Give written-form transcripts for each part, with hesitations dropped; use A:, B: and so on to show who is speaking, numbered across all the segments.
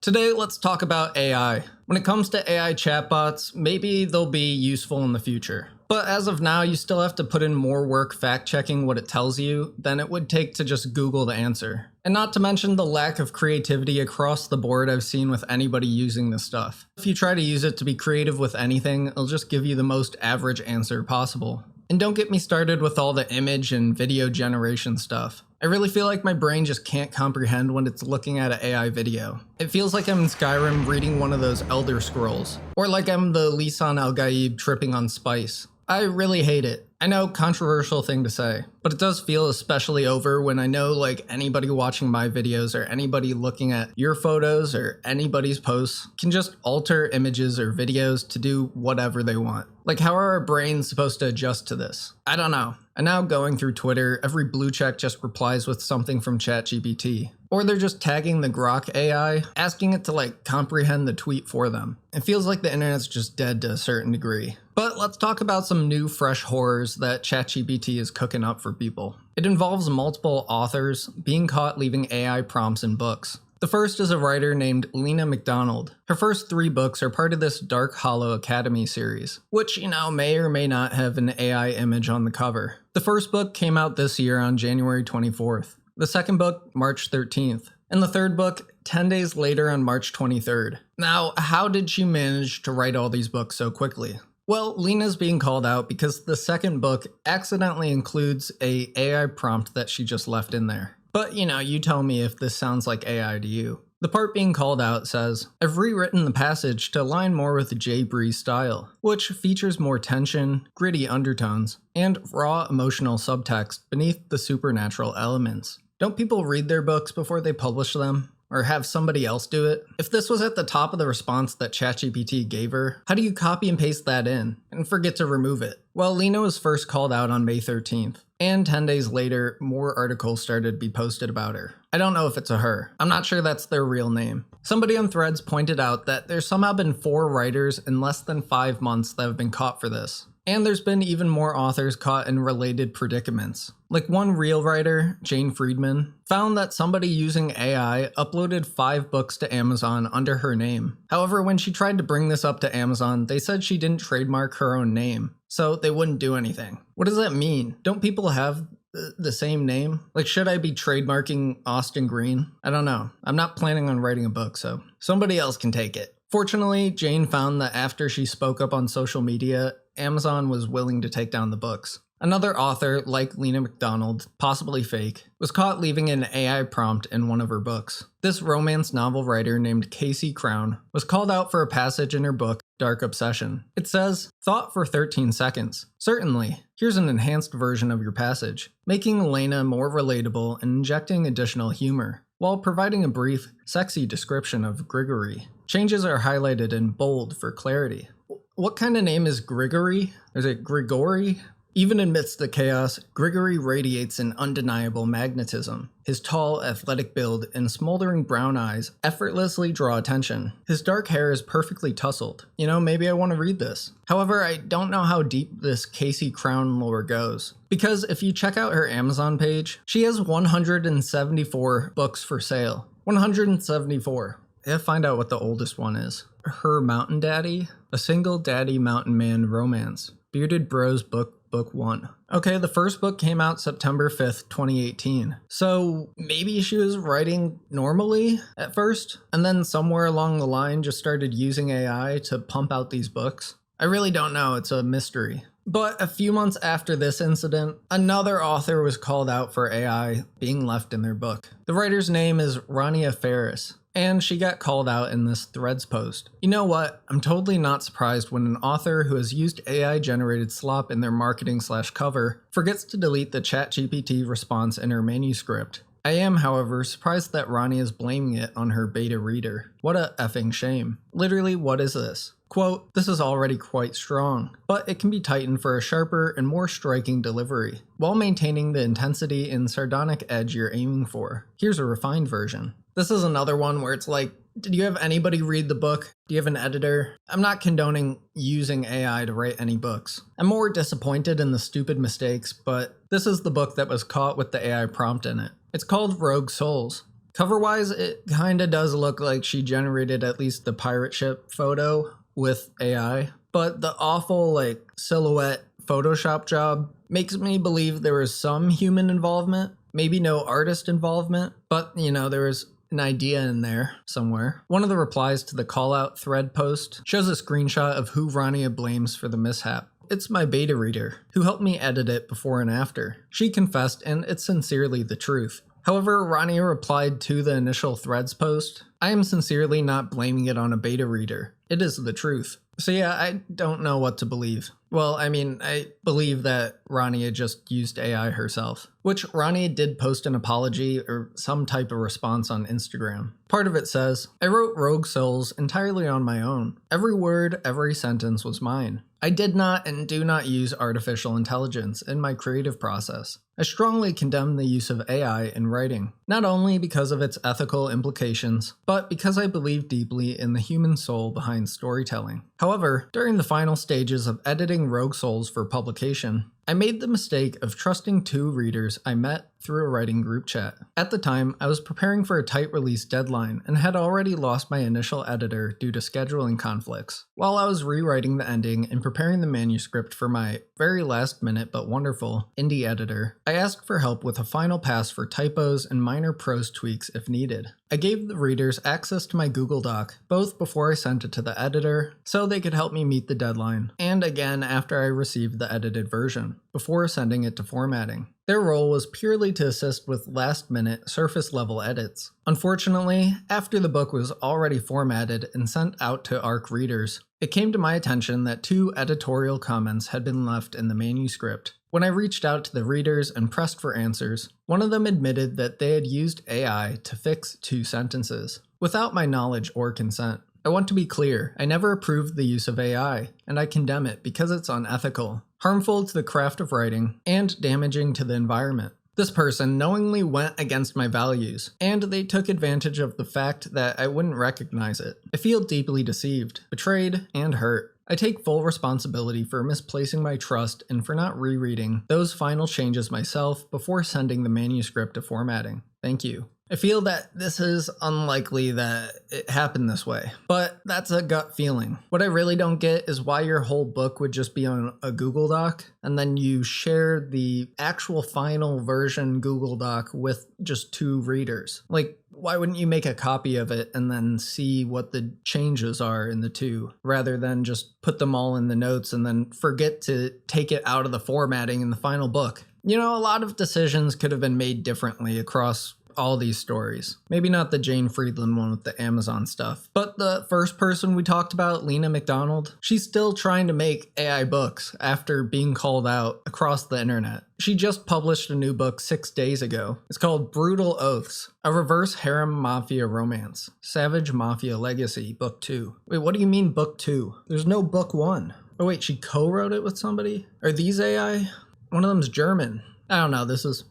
A: Today, let's talk about AI. When it comes to AI chatbots, maybe they'll be useful in the future. But as of now, you still have to put in more work fact-checking what it tells you than it would take to just Google the answer. And not to mention the lack of creativity across the board I've seen with anybody using this stuff. If you try to use it to be creative with anything, it'll just give you the most average answer possible. And don't get me started with all the image and video generation stuff. I really feel like my brain just can't comprehend when it's looking at an AI video. It feels like I'm in Skyrim reading one of those Elder Scrolls, or like I'm the Lisan al-Gaib tripping on spice. I really hate it. I know, controversial thing to say, but it does feel especially over when I know like anybody watching my videos or anybody looking at your photos or anybody's posts can just alter images or videos to do whatever they want. Like, how are our brains supposed to adjust to this? I don't know. And now going through Twitter, every blue check just replies with something from ChatGPT. Or they're just tagging the Grok AI, asking it to like comprehend the tweet for them. It feels like the internet's just dead to a certain degree. But let's talk about some new fresh horrors that ChatGPT is cooking up for people. It involves multiple authors being caught leaving AI prompts in books. The first is a writer named Lena McDonald. Her first 3 books are part of this Dark Hollow Academy series, which, may or may not have an AI image on the cover. The first book came out this year on January 24th. The second book, March 13th. And the third book, 10 days later on March 23rd. Now, how did she manage to write all these books so quickly? Well, Lena's being called out because the second book accidentally includes an AI prompt that she just left in there. But you tell me if this sounds like AI to you. The part being called out says, "I've rewritten the passage to align more with Jay Bree's style, which features more tension, gritty undertones, and raw emotional subtext beneath the supernatural elements." Don't people read their books before they publish them? Or have somebody else do it? If this was at the top of the response that ChatGPT gave her, how do you copy and paste that in and forget to remove it? Well, Lena was first called out on May 13th, and 10 days later, more articles started to be posted about her. I don't know if it's a her. I'm not sure that's their real name. Somebody on Threads pointed out that there's somehow been 4 writers in less than 5 months that have been caught for this. And there's been even more authors caught in related predicaments. Like one real writer, Jane Friedman, found that somebody using AI uploaded 5 books to Amazon under her name. However, when she tried to bring this up to Amazon, they said she didn't trademark her own name, so they wouldn't do anything. What does that mean? Don't people have the same name? Like, should I be trademarking Austin Green? I don't know. I'm not planning on writing a book, so somebody else can take it. Fortunately, Jane found that after she spoke up on social media, Amazon was willing to take down the books. Another author, like Lena McDonald, possibly fake, was caught leaving an AI prompt in one of her books. This romance novel writer named Casey Crown was called out for a passage in her book, Dark Obsession. It says, "Thought for 13 seconds. Certainly. Here's an enhanced version of your passage, making Elena more relatable and injecting additional humor, while providing a brief, sexy description of Grigory. Changes are highlighted in bold for clarity." What kind of name is Grigory? Is it Grigori? Even amidst the chaos, Grigory radiates an undeniable magnetism. His tall, athletic build and smoldering brown eyes effortlessly draw attention. His dark hair is perfectly tousled. Maybe I want to read this. However, I don't know how deep this Casey Crown lore goes. Because if you check out her Amazon page, she has 174 books for sale. 174. I gotta find out what the oldest one is. Her Mountain Daddy? A Single Daddy Mountain Man Romance. Bearded Bros Book 1. Okay, the first book came out September 5th, 2018. So maybe she was writing normally at first, and then somewhere along the line just started using AI to pump out these books. I really don't know, it's a mystery. But a few months after this incident, another author was called out for AI being left in their book. The writer's name is Rania Ferris, and she got called out in this Threads post. You know what? I'm totally not surprised when an author who has used AI-generated slop in their marketing/cover forgets to delete the ChatGPT response in her manuscript. I am, however, surprised that Ronnie is blaming it on her beta reader. What a effing shame. Literally, what is this? Quote, "This is already quite strong, but it can be tightened for a sharper and more striking delivery, while maintaining the intensity and sardonic edge you're aiming for. Here's a refined version." This is another one where it's like, did you have anybody read the book? Do you have an editor? I'm not condoning using AI to write any books. I'm more disappointed in the stupid mistakes, but this is the book that was caught with the AI prompt in it. It's called Rogue Souls. Cover-wise, it kinda does look like she generated at least the pirate ship photo with AI, but the awful, like, silhouette Photoshop job makes me believe there was some human involvement, maybe no artist involvement, but, you know, there was an idea in there somewhere. One of the replies to the call-out thread post shows a screenshot of who Rania blames for the mishap. It's my beta reader, who helped me edit it before and after. She confessed, and it's sincerely the truth. However, Rania replied to the initial threads post, I am sincerely not blaming it on a beta reader. It is the truth. So yeah, I don't know what to believe. Well, I mean, I believe that Rania just used AI herself, which Rania did post an apology or some type of response on Instagram. Part of it says, I wrote Rogue Souls entirely on my own. Every word, every sentence was mine. I did not and do not use artificial intelligence in my creative process. I strongly condemn the use of AI in writing, not only because of its ethical implications, but because I believe deeply in the human soul behind storytelling. However, during the final stages of editing Rogue Souls for publication, I made the mistake of trusting two readers I met through a writing group chat. At the time, I was preparing for a tight release deadline and had already lost my initial editor due to scheduling conflicts. While I was rewriting the ending and preparing the manuscript for my very last minute but wonderful indie editor, I asked for help with a final pass for typos and minor prose tweaks if needed. I gave the readers access to my Google Doc, both before I sent it to the editor, so they could help me meet the deadline, and again after I received the edited version, before sending it to formatting. Their role was purely to assist with last-minute, surface-level edits. Unfortunately, after the book was already formatted and sent out to ARC readers, it came to my attention that two editorial comments had been left in the manuscript. When I reached out to the readers and pressed for answers, one of them admitted that they had used AI to fix 2 sentences, without my knowledge or consent. I want to be clear, I never approved the use of AI, and I condemn it because it's unethical, harmful to the craft of writing, and damaging to the environment. This person knowingly went against my values, and they took advantage of the fact that I wouldn't recognize it. I feel deeply deceived, betrayed, and hurt. I take full responsibility for misplacing my trust and for not rereading those final changes myself before sending the manuscript to formatting. Thank you. I feel that this is unlikely that it happened this way, but that's a gut feeling. What I really don't get is why your whole book would just be on a Google Doc, and then you share the actual final version Google Doc with just 2 readers. Like, why wouldn't you make a copy of it and then see what the changes are in the 2, rather than just put them all in the notes and then forget to take it out of the formatting in the final book? You know, a lot of decisions could have been made differently across all these stories. Maybe not the Jane Friedland one with the Amazon stuff, but the first person we talked about, Lena McDonald, she's still trying to make AI books after being called out across the internet. She just published a new book 6 days ago. It's called Brutal Oaths, a reverse harem mafia romance. Savage Mafia Legacy, Book 2. Wait, what do you mean Book 2? There's no Book 1. Oh wait, she co-wrote it with somebody? Are these AI? One of them's German. I don't know, this is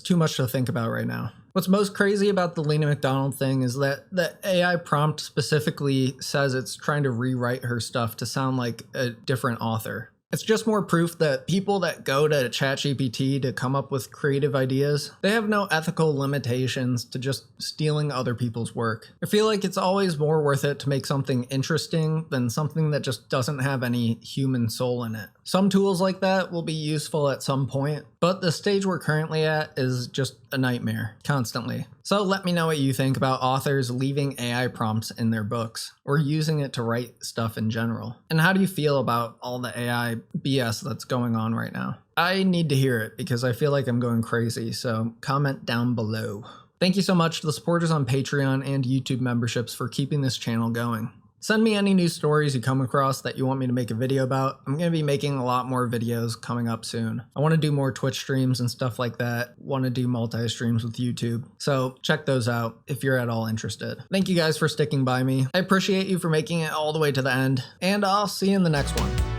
A: too much to think about right now. What's most crazy about the Lena McDonald thing is that the AI prompt specifically says it's trying to rewrite her stuff to sound like a different author. It's just more proof that people that go to ChatGPT to come up with creative ideas, they have no ethical limitations to just stealing other people's work. I feel like it's always more worth it to make something interesting than something that just doesn't have any human soul in it. Some tools like that will be useful at some point, but the stage we're currently at is just a nightmare, constantly. So let me know what you think about authors leaving AI prompts in their books, or using it to write stuff in general. And how do you feel about all the AI BS that's going on right now? I need to hear it because I feel like I'm going crazy, so comment down below. Thank you so much to the supporters on Patreon and YouTube memberships for keeping this channel going. Send me any news stories you come across that you want me to make a video about. I'm going to be making a lot more videos coming up soon. I want to do more Twitch streams and stuff like that. Want to do multi-streams with YouTube. So check those out if you're at all interested. Thank you guys for sticking by me. I appreciate you for making it all the way to the end, and I'll see you in the next one.